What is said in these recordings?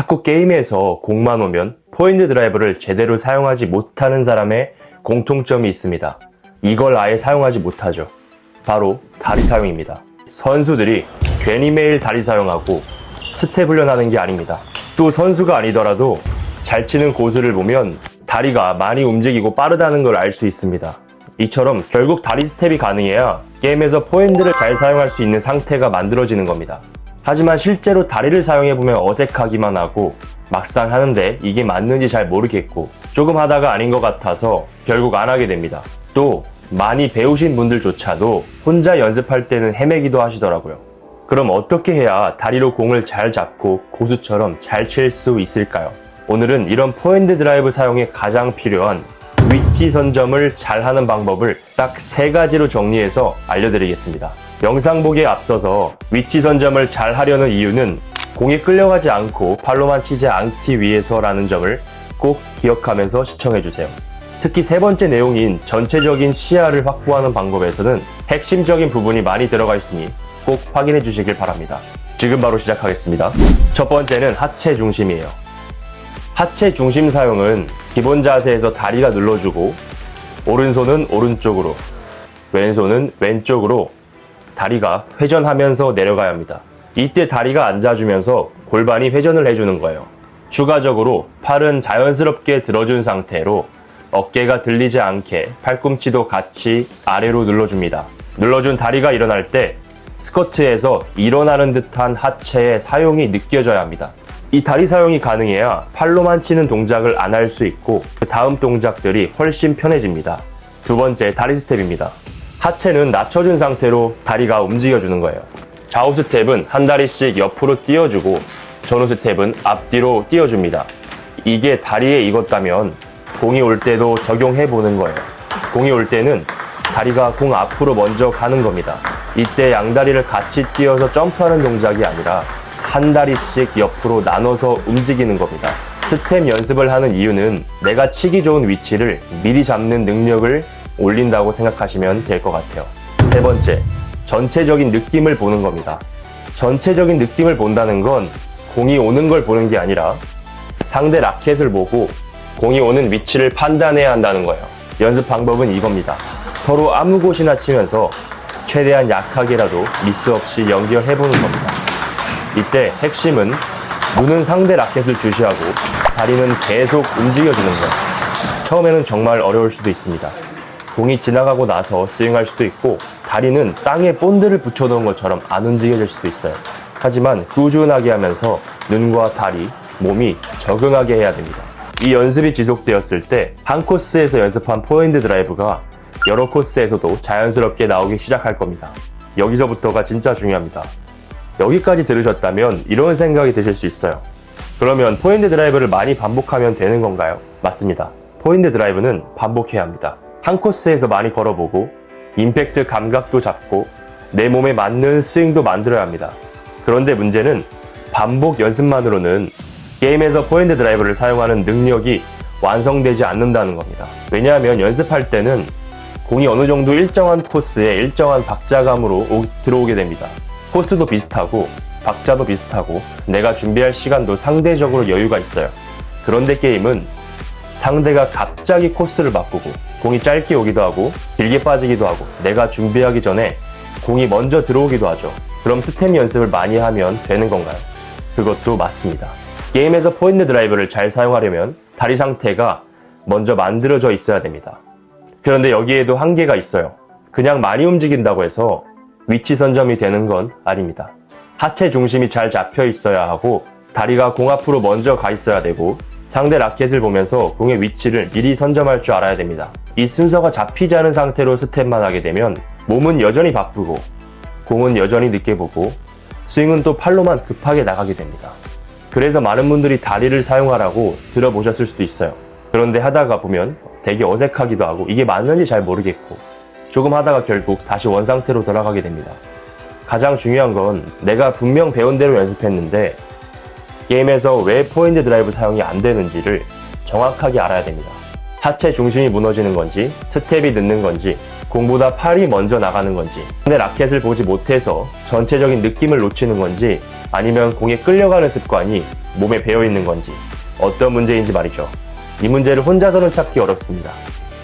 자꾸 게임에서 공만 오면 포핸드 드라이브를 제대로 사용하지 못하는 사람의 공통점이 있습니다. 이걸 아예 사용하지 못하죠. 바로 다리 사용입니다. 선수들이 괜히 매일 다리 사용하고 스텝 훈련하는 게 아닙니다. 또 선수가 아니더라도 잘 치는 고수를 보면 다리가 많이 움직이고 빠르다는 걸 알 수 있습니다. 이처럼 결국 다리 스텝이 가능해야 게임에서 포핸드를 잘 사용할 수 있는 상태가 만들어지는 겁니다. 하지만 실제로 다리를 사용해보면 어색하기만 하고 막상 하는데 이게 맞는지 잘 모르겠고 조금 하다가 아닌 것 같아서 결국 안 하게 됩니다. 또 많이 배우신 분들조차도 혼자 연습할 때는 헤매기도 하시더라고요. 그럼 어떻게 해야 다리로 공을 잘 잡고 고수처럼 잘 칠 수 있을까요? 오늘은 이런 포핸드 드라이브 사용에 가장 필요한 위치 선점을 잘 하는 방법을 딱 3가지로 정리해서 알려드리겠습니다. 영상 보기에 앞서서 위치 선점을 잘 하려는 이유는 공이 끌려가지 않고 팔로만 치지 않기 위해서라는 점을 꼭 기억하면서 시청해주세요. 특히 3번째 내용인 전체적인 시야를 확보하는 방법에서는 핵심적인 부분이 많이 들어가 있으니 꼭 확인해 주시길 바랍니다. 지금 바로 시작하겠습니다. 첫 번째는 하체 중심이에요. 하체 중심 사용은 기본 자세에서 다리가 눌러주고 오른손은 오른쪽으로, 왼손은 왼쪽으로 다리가 회전하면서 내려가야 합니다. 이때 다리가 앉아주면서 골반이 회전을 해주는 거예요. 추가적으로 팔은 자연스럽게 들어준 상태로 어깨가 들리지 않게 팔꿈치도 같이 아래로 눌러줍니다. 눌러준 다리가 일어날 때 스쿼트에서 일어나는 듯한 하체의 사용이 느껴져야 합니다. 이 다리 사용이 가능해야 팔로만 치는 동작을 안 할 수 있고 그 다음 동작들이 훨씬 편해집니다. 두 번째, 다리 스텝입니다. 하체는 낮춰준 상태로 다리가 움직여주는 거예요. 좌우 스텝은 한 다리씩 옆으로 띄워주고 전후 스텝은 앞뒤로 띄워줍니다. 이게 다리에 익었다면 공이 올 때도 적용해보는 거예요. 공이 올 때는 다리가 공 앞으로 먼저 가는 겁니다. 이때 양다리를 같이 띄워서 점프하는 동작이 아니라 한 다리씩 옆으로 나눠서 움직이는 겁니다. 스텝 연습을 하는 이유는 내가 치기 좋은 위치를 미리 잡는 능력을 올린다고 생각하시면 될 것 같아요. 세 번째, 전체적인 느낌을 보는 겁니다. 전체적인 느낌을 본다는 건 공이 오는 걸 보는 게 아니라 상대 라켓을 보고 공이 오는 위치를 판단해야 한다는 거예요. 연습 방법은 이겁니다. 서로 아무 곳이나 치면서 최대한 약하게라도 미스 없이 연결해보는 겁니다. 이때 핵심은 눈은 상대 라켓을 주시하고 다리는 계속 움직여주는 거예요. 처음에는 정말 어려울 수도 있습니다. 공이 지나가고 나서 스윙할 수도 있고 다리는 땅에 본드를 붙여놓은 것처럼 안 움직여질 수도 있어요. 하지만 꾸준하게 하면서 눈과 다리, 몸이 적응하게 해야 됩니다. 이 연습이 지속되었을 때 한 코스에서 연습한 포핸드 드라이브가 여러 코스에서도 자연스럽게 나오기 시작할 겁니다. 여기서부터가 진짜 중요합니다. 여기까지 들으셨다면 이런 생각이 드실 수 있어요. 그러면 포핸드 드라이브를 많이 반복하면 되는 건가요? 맞습니다. 포핸드 드라이브는 반복해야 합니다. 한 코스에서 많이 걸어보고 임팩트 감각도 잡고 내 몸에 맞는 스윙도 만들어야 합니다. 그런데 문제는 반복 연습만으로는 게임에서 포핸드 드라이브를 사용하는 능력이 완성되지 않는다는 겁니다. 왜냐하면 연습할 때는 공이 어느 정도 일정한 코스에 일정한 박자감으로 들어오게 됩니다. 코스도 비슷하고 박자도 비슷하고 내가 준비할 시간도 상대적으로 여유가 있어요. 그런데 게임은 상대가 갑자기 코스를 바꾸고 공이 짧게 오기도 하고 길게 빠지기도 하고 내가 준비하기 전에 공이 먼저 들어오기도 하죠. 그럼 스텝 연습을 많이 하면 되는 건가요? 그것도 맞습니다. 게임에서 포핸드 드라이브를 잘 사용하려면 다리 상태가 먼저 만들어져 있어야 됩니다. 그런데 여기에도 한계가 있어요. 그냥 많이 움직인다고 해서 위치 선점이 되는 건 아닙니다. 하체 중심이 잘 잡혀 있어야 하고 다리가 공 앞으로 먼저 가 있어야 되고 상대 라켓을 보면서 공의 위치를 미리 선점할 줄 알아야 됩니다. 이 순서가 잡히지 않은 상태로 스텝만 하게 되면 몸은 여전히 바쁘고 공은 여전히 늦게 보고 스윙은 또 팔로만 급하게 나가게 됩니다. 그래서 많은 분들이 다리를 사용하라고 들어보셨을 수도 있어요. 그런데 하다가 보면 되게 어색하기도 하고 이게 맞는지 잘 모르겠고 조금 하다가 결국 다시 원상태로 돌아가게 됩니다. 가장 중요한 건 내가 분명 배운 대로 연습했는데 게임에서 왜 포핸드 드라이브 사용이 안 되는지를 정확하게 알아야 됩니다. 하체 중심이 무너지는 건지, 스텝이 늦는 건지, 공보다 팔이 먼저 나가는 건지, 근데 라켓을 보지 못해서 전체적인 느낌을 놓치는 건지, 아니면 공에 끌려가는 습관이 몸에 배어있는 건지 어떤 문제인지 말이죠. 이 문제를 혼자서는 찾기 어렵습니다.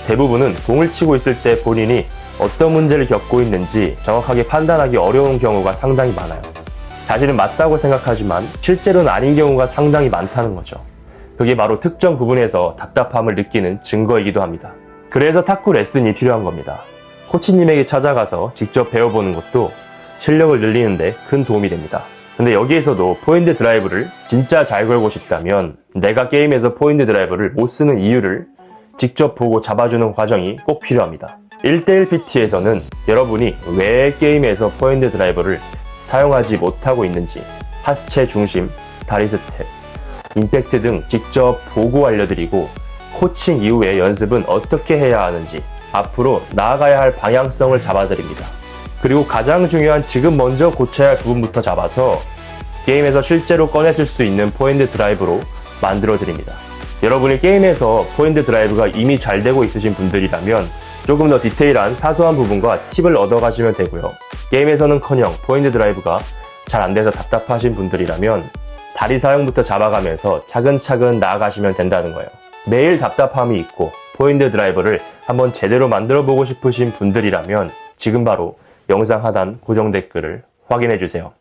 대부분은 공을 치고 있을 때 본인이 어떤 문제를 겪고 있는지 정확하게 판단하기 어려운 경우가 상당히 많아요. 자신은 맞다고 생각하지만 실제로는 아닌 경우가 상당히 많다는 거죠. 그게 바로 특정 부분에서 답답함을 느끼는 증거이기도 합니다. 그래서 탁구 레슨이 필요한 겁니다. 코치님에게 찾아가서 직접 배워보는 것도 실력을 늘리는 데 큰 도움이 됩니다. 근데 여기에서도 포핸드 드라이브를 진짜 잘 걸고 싶다면 내가 게임에서 포핸드 드라이브를 못 쓰는 이유를 직접 보고 잡아주는 과정이 꼭 필요합니다. 1대1 PT에서는 여러분이 왜 게임에서 포핸드 드라이브를 사용하지 못하고 있는지 하체 중심, 다리 스텝, 임팩트 등 직접 보고 알려드리고 코칭 이후의 연습은 어떻게 해야 하는지 앞으로 나아가야 할 방향성을 잡아드립니다. 그리고 가장 중요한 지금 먼저 고쳐야 할 부분부터 잡아서 게임에서 실제로 꺼내실 수 있는 포핸드 드라이브로 만들어드립니다. 여러분이 게임에서 포핸드 드라이브가 이미 잘 되고 있으신 분들이라면 조금 더 디테일한 사소한 부분과 팁을 얻어가시면 되고요. 게임에서는커녕 포핸드 드라이브가 잘 안 돼서 답답하신 분들이라면 다리 사용부터 잡아가면서 차근차근 나아가시면 된다는 거예요. 매일 답답함이 있고 포핸드 드라이브를 한번 제대로 만들어 보고 싶으신 분들이라면 지금 바로 영상 하단 고정 댓글을 확인해 주세요.